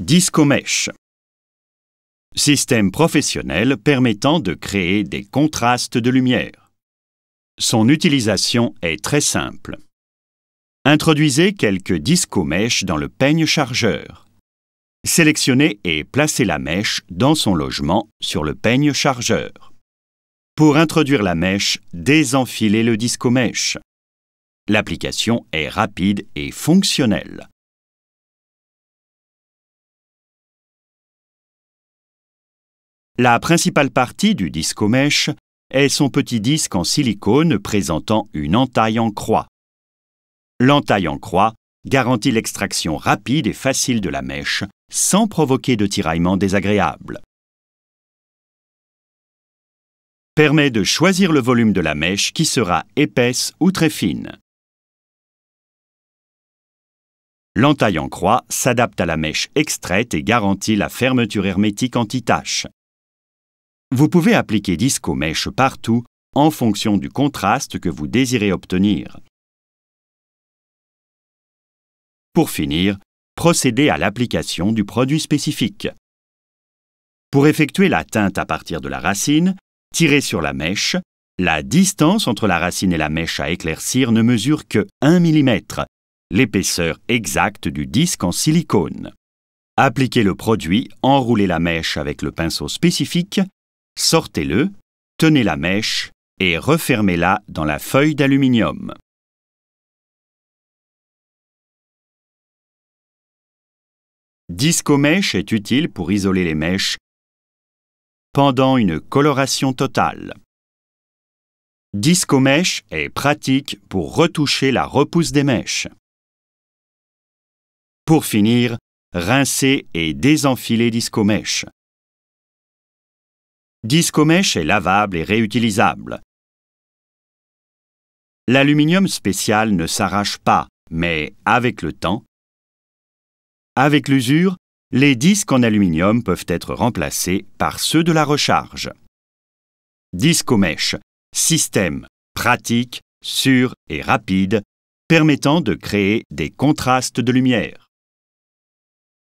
Discomèche. Système professionnel permettant de créer des contrastes de lumière. Son utilisation est très simple. Introduisez quelques discomèches dans le peigne chargeur. Sélectionnez et placez la mèche dans son logement sur le peigne chargeur. Pour introduire la mèche, désenfilez le discomèche. L'application est rapide et fonctionnelle. La principale partie du discomèche est son petit disque en silicone présentant une entaille en croix. L'entaille en croix garantit l'extraction rapide et facile de la mèche sans provoquer de tiraillement désagréable. Permet de choisir le volume de la mèche qui sera épaisse ou très fine. L'entaille en croix s'adapte à la mèche extraite et garantit la fermeture hermétique anti-tache. Vous pouvez appliquer discomèche partout en fonction du contraste que vous désirez obtenir. Pour finir, procédez à l'application du produit spécifique. Pour effectuer la teinte à partir de la racine, tirez sur la mèche. La distance entre la racine et la mèche à éclaircir ne mesure que 1 mm, l'épaisseur exacte du disque en silicone. Appliquez le produit, enroulez la mèche avec le pinceau spécifique, sortez-le, tenez la mèche et refermez-la dans la feuille d'aluminium. Discomèche est utile pour isoler les mèches pendant une coloration totale. Discomèche est pratique pour retoucher la repousse des mèches. Pour finir, rincez et désenfilez discomèche. Discomèche est lavable et réutilisable. L'aluminium spécial ne s'arrache pas, mais avec le temps, avec l'usure, les disques en aluminium peuvent être remplacés par ceux de la recharge. Discomèche, système pratique, sûr et rapide, permettant de créer des contrastes de lumière.